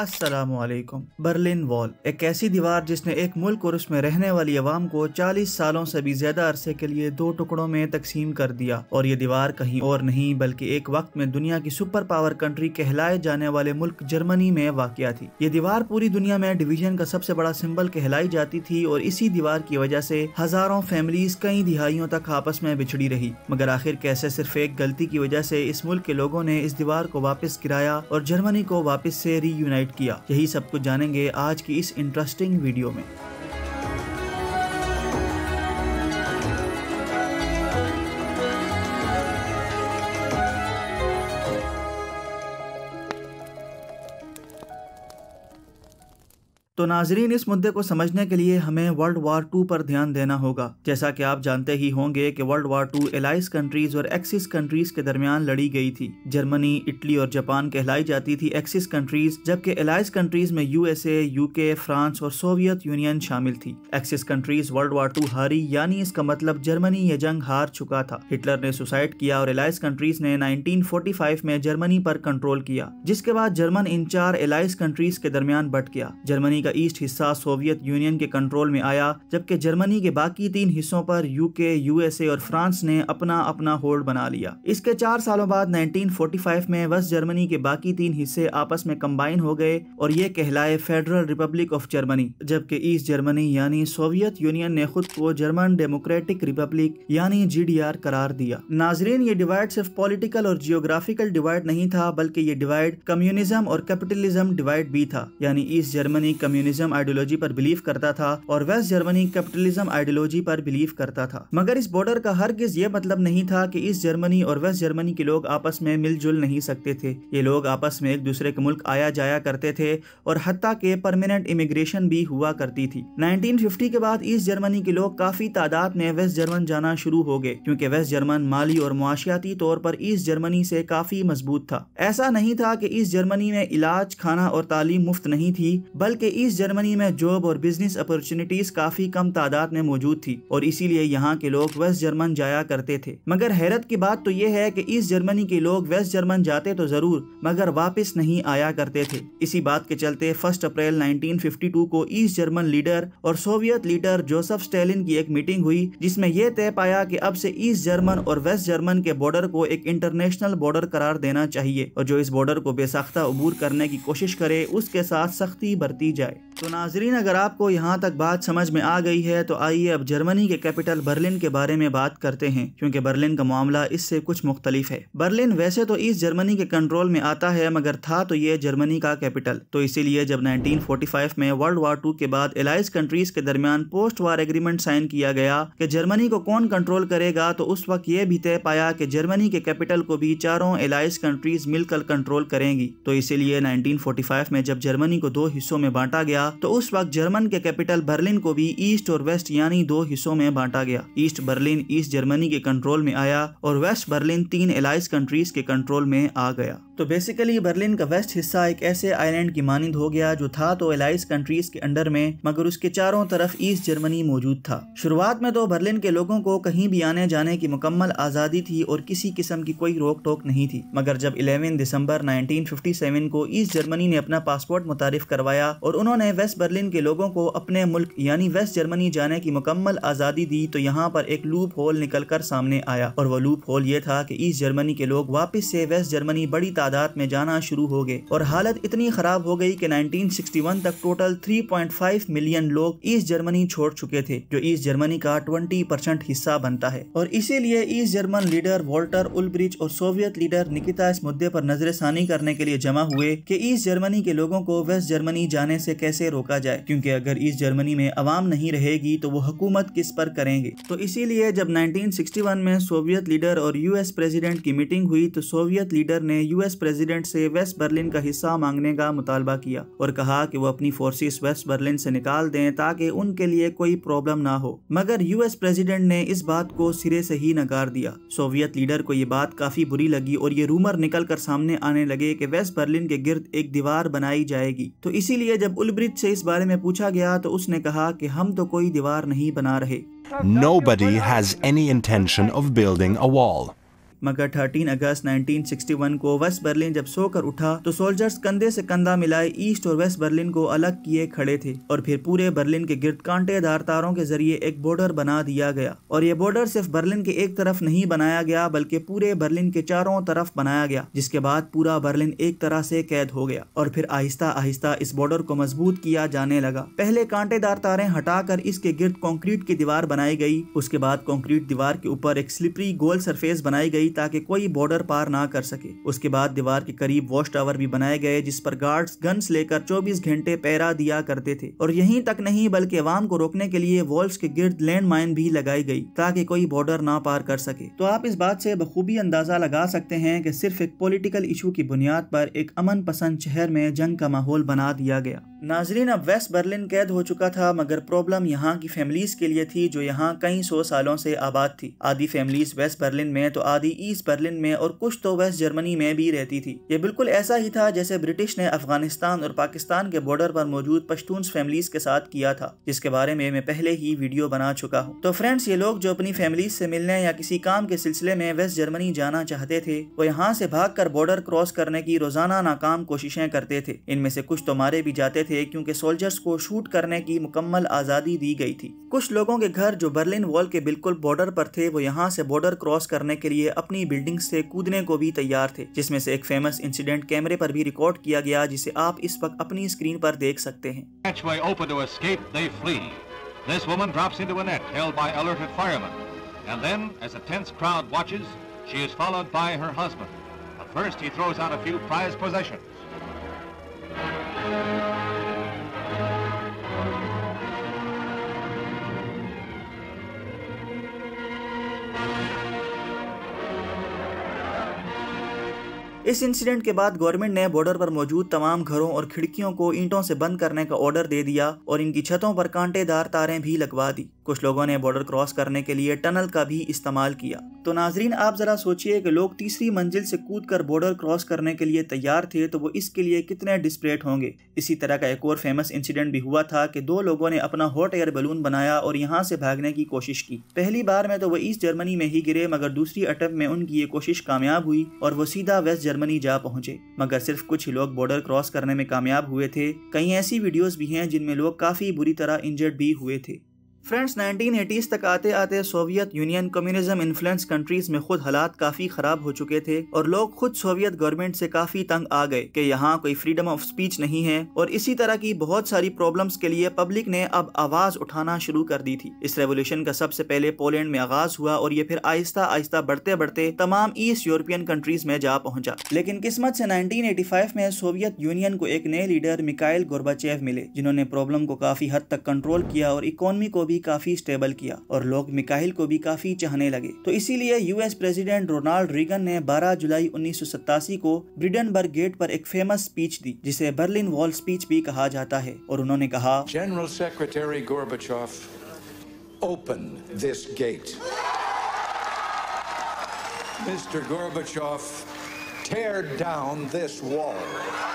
अस्सलामुअलैकुम। Berlin wall एक ऐसी दीवार जिसने एक मुल्क और उसमें रहने वाली आवाम को 40 सालों से भी ज्यादा अरसे के लिए दो टुकड़ों में तकसीम कर दिया। और ये दीवार कहीं और नहीं बल्कि एक वक्त में दुनिया की सुपर पावर कंट्री कहलाए जाने वाले मुल्क जर्मनी में वाक़या थी। ये दीवार पूरी दुनिया में डिवीजन का सबसे बड़ा सिंबल कहलाई जाती थी और इसी दीवार की वजह से हजारों फैमिलीज कई दिहाइयों तक आपस में बिछड़ी रही। मगर आखिर कैसे सिर्फ एक गलती की वजह से इस मुल्क के लोगों ने इस दीवार को वापस गिराया और जर्मनी को वापस से रीयूनाइट किया। यही सब कुछ जानेंगे आज की इस इंटरेस्टिंग वीडियो में। तो नाजरीन, इस मुद्दे को समझने के लिए हमें वर्ल्ड वार 2 पर ध्यान देना होगा। जैसा कि आप जानते ही होंगे कि वर्ल्ड वार 2 एलाइज कंट्रीज और एक्सिस कंट्रीज के दरमियान लड़ी गई थी। जर्मनी, इटली और जापान कहलाई जाती थी एक्सिस कंट्रीज, जबकि एलाइज कंट्रीज में यूएसए, यूके, फ्रांस और सोवियत यूनियन शामिल थी। एक्सिस कंट्रीज वर्ल्ड वार 2 हारी, यानी इसका मतलब जर्मनी ये जंग हार चुका था। हिटलर ने सुसाइड किया और एलाइज कंट्रीज ने 1945 में जर्मनी पर कंट्रोल किया, जिसके बाद जर्मन इन 4 एलाइज कंट्रीज के दरमियान बट गया। जर्मनी ईस्ट हिस्सा सोवियत यूनियन के कंट्रोल में आया, जबकि जर्मनी के बाकी 3 हिस्सों पर यूके, यूएसए और फ्रांस ने अपना अपना होल्ड बना लिया। इसके 4 सालों बाद 1945 में वेस्ट जर्मनी के बाकी 3 हिस्से आपस में कंबाइन हो गए और ये कहलाए फेडरल रिपब्लिक ऑफ जर्मनी, जबकि ईस्ट जर्मनी यानी सोवियत यूनियन ने खुद को जर्मन डेमोक्रेटिक रिपब्लिक यानी जीडीआर करार दिया। नाजरीन, ये डिवाइड सिर्फ पॉलिटिकल और जियोग्राफिकल डिवाइड नहीं था, बल्कि ये डिवाइड कम्युनिज्म और कैपिटलिज्म डिवाइड भी था। यानी ईस्ट जर्मनी कम्युनिज्म आइडियोलॉजी पर बिलीव करता था और वेस्ट जर्मनी कैपिटलिज्म आइडियोलॉजी पर बिलीव करता था। मगर इस बॉर्डर का हरगिज ये मतलब नहीं था कि ईस्ट जर्मनी और वेस्ट जर्मनी के लोग आपस में मिलजुल नहीं सकते थे। ये लोग आपस में एक दूसरे के मुल्क आया जाया करते थे और हत्ता के परमानेंट इमिग्रेशन भी हुआ करती थी। 1950 के बाद ईस्ट जर्मनी के लोग काफी तादाद में वेस्ट जर्मन जाना शुरू हो गए, क्योंकि वेस्ट जर्मन माली और मुआशियाती तौर पर ईस्ट जर्मनी से काफी मजबूत था। ऐसा नहीं था कि ईस्ट जर्मनी में इलाज, खाना और तालीम मुफ्त नहीं थी, बल्कि ईस्ट जर्मनी में जॉब और बिजनेस अपॉर्चुनिटीज काफी कम तादाद में मौजूद थी और इसीलिए यहाँ के लोग वेस्ट जर्मन जाया करते थे। मगर हैरत की बात तो ये है कि ईस्ट जर्मनी के लोग वेस्ट जर्मन जाते तो जरूर, मगर वापस नहीं आया करते थे। इसी बात के चलते 1 अप्रैल 1952 को ईस्ट जर्मन लीडर और सोवियत लीडर जोसेफ स्टालिन की एक मीटिंग हुई, जिसमें यह तय पाया कि अब से ईस्ट जर्मन और वेस्ट जर्मन के बॉर्डर को एक इंटरनेशनल बॉर्डर करार देना चाहिए और जो इस बॉर्डर को बेसाख्ता अबूर करने की कोशिश करे उसके साथ सख्ती बरती जाए। तो नाजरीन, अगर आपको यहाँ तक बात समझ में आ गई है तो आइए अब जर्मनी के कैपिटल बर्लिन के बारे में बात करते हैं, क्योंकि बर्लिन का मामला इससे कुछ मुख्तलिफ है। बर्लिन वैसे तो ईस्ट जर्मनी के कंट्रोल में आता है, मगर था तो ये जर्मनी का कैपिटल। तो इसीलिए जब 1945 में वर्ल्ड वार 2 के बाद एलाइज कंट्रीज के दरमियान पोस्ट वार एग्रीमेंट साइन किया गया कि जर्मनी को कौन कंट्रोल करेगा, तो उस वक्त ये भी तय पाया कि जर्मनी के कैपिटल को भी चारों एलाइज कंट्रीज मिलकर कंट्रोल करेंगी। तो इसीलिए 1945 में जब जर्मनी को 2 हिस्सों में बांटा गया तो उस वक्त जर्मन के कैपिटल बर्लिन को भी ईस्ट और वेस्ट यानी 2 हिस्सों में बांटा गया। ईस्ट बर्लिन ईस्ट जर्मनी के कंट्रोल में आया और वेस्ट बर्लिन 3 एलाइज कंट्रीज के कंट्रोल में आ गया। तो बेसिकली बर्लिन का वेस्ट हिस्सा एक ऐसे आइलैंड की मानिंद हो गया जो था तो एलाइज कंट्रीज के अंडर में, मगर उसके चारों तरफ ईस्ट जर्मनी मौजूद था। शुरुआत में तो बर्लिन के लोगों को कहीं भी आने जाने की मुकम्मल आजादी थी और किसी किस्म की कोई रोक टोक नहीं थी। मगर जब 11 दिसंबर 1957 को ईस्ट जर्मनी ने अपना पासपोर्ट मुतारिफ करवाया और उन्होंने वेस्ट बर्लिन के लोगों को अपने मुल्क यानी वेस्ट जर्मनी जाने की मुकम्मल आजादी दी, तो यहाँ पर एक लूप होल निकल कर सामने आया और वो लूप होल ये था कि ईस्ट जर्मनी के लोग वापस से वेस्ट जर्मनी बड़ी तादाद में जाना शुरू हो गए और हालत इतनी खराब हो गई कि 1961 तक टोटल 3.5 मिलियन लोग ईस्ट जर्मनी छोड़ चुके थे, जो ईस्ट जर्मनी का 20% हिस्सा बनता है। और इसीलिए ईस्ट जर्मन लीडर वॉल्टर उल्ब्रिच और सोवियत लीडर निकिता इस मुद्दे पर नजरसानी करने के लिए जमा हुए कि ईस्ट जर्मनी के लोगों को वेस्ट जर्मनी जाने से कैसे रोका जाए, क्योंकि अगर ईस्ट जर्मनी में अवाम नहीं रहेगी तो वो हुकूमत किस पर करेंगे। तो इसीलिए जब 1961 में सोवियत लीडर और यूएस प्रेसिडेंट की मीटिंग हुई तो सोवियत लीडर ने यूएस प्रेसिडेंट से वेस्ट बर्लिन का हिस्सा मांगने का मुतालबा किया और कहा कि वो अपनी फोर्सेस वेस्ट बर्लिन से निकाल दें ताकि उनके लिए कोई प्रॉब्लम ना हो। मगर यूएस प्रेसिडेंट ने इस बात को सिरे से ही नकार दिया। सोवियत लीडर को ये बात काफी बुरी लगी और ये रूमर निकल कर सामने आने लगे कि वेस्ट बर्लिन के गिर्द एक दीवार बनाई जाएगी। तो इसीलिए जब उल्ब्रिच से इस बारे में पूछा गया तो उसने कहा कि हम तो कोई दीवार नहीं बना रहे। Nobody has any intention of building a wall. मगर 13 अगस्त 1961 को वेस्ट बर्लिन जब सोकर उठा तो सोल्जर्स कंधे से कंधा मिलाए ईस्ट और वेस्ट बर्लिन को अलग किए खड़े थे और फिर पूरे बर्लिन के गिर्द कांटेदार तारों के जरिए एक बॉर्डर बना दिया गया। और ये बॉर्डर सिर्फ बर्लिन के एक तरफ नहीं बनाया गया बल्कि पूरे बर्लिन के चारों तरफ बनाया गया, जिसके बाद पूरा बर्लिन एक तरह से कैद हो गया। और फिर आहिस्ता आहिस्ता इस बॉर्डर को मजबूत किया जाने लगा। पहले कांटेदार तारें हटाकर इसके गिर्द कंक्रीट की दीवार बनाई गई। उसके बाद कंक्रीट दीवार के ऊपर एक स्लिपरी गोल सरफेस बनाई गई ताकि कोई बॉर्डर पार ना कर सके। उसके बाद दीवार के करीब वॉच टावर भी बनाए गए जिस पर गार्ड्स गन्स लेकर 24 घंटे पहरा दिया करते थे। और यहीं तक नहीं बल्कि अवाम को रोकने के लिए वॉल्स के गिर्द लैंड माइन भी लगाई गई ताकि कोई बॉर्डर ना पार कर सके। तो आप इस बात से बखूबी अंदाजा लगा सकते हैं कि सिर्फ एक पॉलिटिकल इशू की बुनियाद पर एक अमन पसंद शहर में जंग का माहौल बना दिया गया। नाजरीन, अब वेस्ट बर्लिन कैद हो चुका था मगर प्रॉब्लम यहाँ की फैमिलीज के लिए थी जो यहाँ कई 100 सालों से आबाद थी। आधी फैमिलीज वेस्ट बर्लिन में तो आधी ईस्ट बर्लिन में और कुछ तो वेस्ट जर्मनी में भी रहती थी। ये बिल्कुल ऐसा ही था जैसे ब्रिटिश ने अफगानिस्तान और पाकिस्तान के बॉर्डर पर मौजूद पश्तून्स फैमिलीज के साथ किया था, जिसके बारे में मैं पहले ही वीडियो बना चुका हूँ। तो फ्रेंड्स, ये लोग जो अपनी फैमिलीज से मिलने या किसी काम के सिलसिले में वेस्ट जर्मनी जाना चाहते थे वो यहाँ से भागकर बॉर्डर क्रॉस करने की रोजाना नाकाम कोशिशें करते थे। इनमें से कुछ तो मारे भी जाते थे क्योंकि सोल्जर्स को शूट करने की मुकम्मल आजादी दी गई थी। कुछ लोगों के घर जो बर्लिन वॉल के बिल्कुल बॉर्डर पर थे वो यहाँ से बॉर्डर क्रॉस करने के लिए अपनी बिल्डिंग से कूदने को भी तैयार थे, जिसमें से एक फेमस इंसिडेंट कैमरे पर भी रिकॉर्ड किया गया जिसे आप इस वक्त अपनी स्क्रीन पर देख सकते हैं। This woman drops into a net held by alerted firemen, and then, as a tense crowd watches, she is followed by her husband. But first, he throws out a few prized possessions. इस incident के बाद government ने border पर मौजूद तमाम घरों और खिड़कियों को ईंटों से बंद करने का ऑर्डर दे दिया और इनकी छतों पर कांटेदार तारें भी लगवा दी। कुछ लोगों ने बॉर्डर क्रॉस करने के लिए टनल का भी इस्तेमाल किया। तो नाजरीन, आप जरा सोचिए कि लोग तीसरी मंजिल से कूदकर बॉर्डर क्रॉस करने के लिए तैयार थे तो वो इसके लिए कितने डिस्परेट होंगे। इसी तरह का एक और फेमस इंसिडेंट भी हुआ था कि 2 लोगों ने अपना हॉट एयर बलून बनाया और यहाँ से भागने की कोशिश की। पहली बार में तो वो ईस्ट जर्मनी में ही गिरे मगर दूसरी अटेम्प्ट में उनकी ये कोशिश कामयाब हुई और वो सीधा वेस्ट जर्मनी जा पहुंचे। मगर सिर्फ कुछ ही लोग बॉर्डर क्रॉस करने में कामयाब हुए थे। कई ऐसी वीडियोस भी हैं जिनमें लोग काफी बुरी तरह इंजर्ड भी हुए थे। फ्रेंड्स, 1980s तक आते आते Soviet union communism influence countries में खुद हालात काफी खराब हो चुके थे और लोग खुद सोवियत गवर्नमेंट से काफी तंग आ गए कि यहाँ कोई फ्रीडम ऑफ स्पीच नहीं है और इसी तरह की बहुत सारी प्रॉब्लम्स के लिए पब्लिक ने अब आवाज उठाना शुरू कर दी थी। इस रेवोल्यूशन का सबसे पहले पोलैंड में आगाज हुआ और ये फिर आहिस्ता आहिस्ता बढ़ते बढ़ते तमाम ईस्ट यूरोपियन कंट्रीज में जा पहुंचा। लेकिन किस्मत से 1985 में सोवियत यूनियन को एक नए लीडर मिखाइल गोर्बाचेव मिले जिन्होंने प्रॉब्लम को काफी हद तक कंट्रोल किया और इकोनॉमी को भी काफी स्टेबल किया और लोग मिखाइल को भी काफी चाहने लगे। तो इसीलिए यूएस प्रेसिडेंट रोनाल्ड रीगन ने 12 जुलाई 1987 को ब्रिडेनबर्ग गेट पर एक फेमस स्पीच दी जिसे बर्लिन वॉल स्पीच भी कहा जाता है और उन्होंने कहा, general secretary Gorbachev, open this gate. Mr Gorbachev, tear down this wall.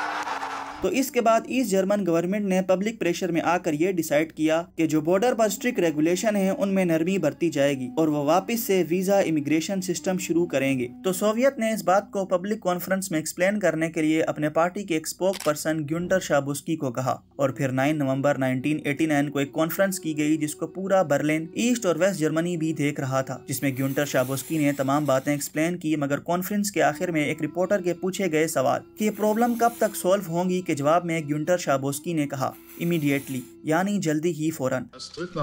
तो इसके बाद ईस्ट जर्मन गवर्नमेंट ने पब्लिक प्रेशर में आकर ये डिसाइड किया कि जो बॉर्डर पर स्ट्रिक्ट रेगुलेशन है उनमें नरमी बरती जाएगी और वो वापस से वीजा इमिग्रेशन सिस्टम शुरू करेंगे। तो सोवियत ने इस बात को पब्लिक कॉन्फ्रेंस में एक्सप्लेन करने के लिए अपने पार्टी के एक स्पोक पर्सन ग्युंटर शाबुस्की को कहा और फिर 9 नवंबर 1989 को एक कॉन्फ्रेंस की गई जिसको पूरा बर्लिन, ईस्ट और वेस्ट जर्मनी भी देख रहा था, जिसमें ग्युंटर शाबुस्की ने तमाम बातें एक्सप्लेन की। मगर कॉन्फ्रेंस के आखिर में एक रिपोर्टर के पूछे गए सवाल कि ये प्रॉब्लम कब तक सॉल्व होंगी के जवाब में ग्युंटर शाबोस्की ने कहा, इमीडिएटली, यानी जल्दी ही, फौरन।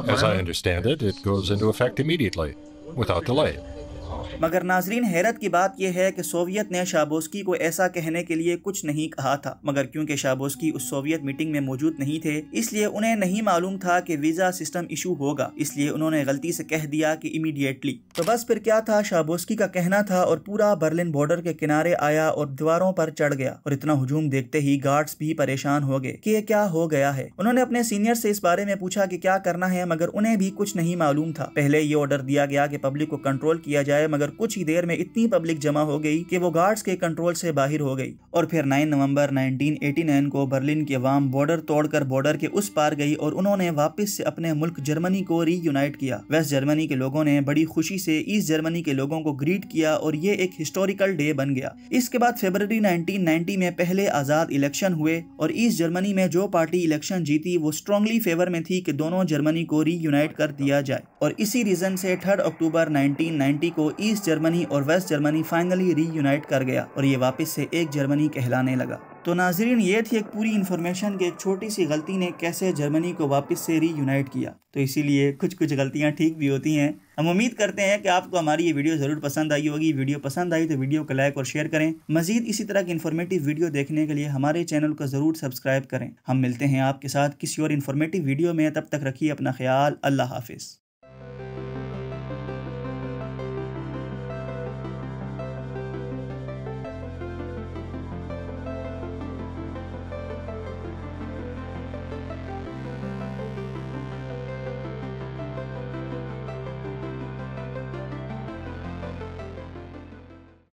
As I understand it, it goes into effect immediately, without delay. मगर नाजरीन, हैरत की बात यह है कि सोवियत ने शाबोस्की को ऐसा कहने के लिए कुछ नहीं कहा था, मगर क्योंकि शाबोस्की उस सोवियत मीटिंग में मौजूद नहीं थे इसलिए उन्हें नहीं मालूम था कि वीजा सिस्टम इशू होगा, इसलिए उन्होंने गलती से कह दिया कि इमीडिएटली। तो बस फिर क्या था, शाबोस्की का कहना था और पूरा बर्लिन बॉर्डर के किनारे आया और दीवारों पर चढ़ गया और इतना हुजूम देखते ही गार्ड्स भी परेशान हो गए कि ये क्या हो गया है। उन्होंने अपने सीनियर से इस बारे में पूछा कि क्या करना है, मगर उन्हें भी कुछ नहीं मालूम था। पहले ये ऑर्डर दिया गया कि पब्लिक को कंट्रोल किया जाए जाए, मगर कुछ ही देर में इतनी पब्लिक जमा हो गई कि वो गार्ड्स के कंट्रोल से बाहर हो गई। और फिर 9 नवंबर 1989 को बर्लिन की अवाम बॉर्डर तोड़कर बॉर्डर के उस पार गई और उन्होंने वापस से अपने मुल्क जर्मनी को रीयूनाइट किया। वेस्ट जर्मनी के लोगों ने बड़ी खुशी से ईस्ट जर्मनी के लोगों को ग्रीट किया और ये एक हिस्टोरिकल डे बन गया। इसके बाद फरवरी 1990 में पहले आजाद इलेक्शन हुए और ईस्ट जर्मनी में जो पार्टी इलेक्शन जीती वो स्ट्रांगली फेवर में थी कि दोनों जर्मनी को रीयूनाइट कर दिया जाए। और इसी रीजन से 3 अक्टूबर 1990 को ईस्ट जर्मनी और वेस्ट जर्मनी फाइनली रीयूनाइट कर गया और ये वापस से एक जर्मनी कहलाने लगा। तो नाजरीन, ये थी एक पूरी इन्फॉर्मेशन कि एक छोटी सी गलती ने कैसे जर्मनी को वापस से रीयूनाइट किया। तो इसीलिए कुछ गलतियां ठीक भी होती हैं। हम उम्मीद करते हैं कि आपको हमारी ये वीडियो ज़रूर पसंद आई होगी। वीडियो पसंद आई तो वीडियो को लाइक और शेयर करें। मजीद इसी तरह की इन्फॉर्मेटिव वीडियो देखने के लिए हमारे चैनल को ज़रूर सब्सक्राइब करें। हम मिलते हैं आपके साथ किसी और इन्फॉर्मेटिव वीडियो में। तब तक रखिए अपना ख्याल। अल्लाह हाफिज़।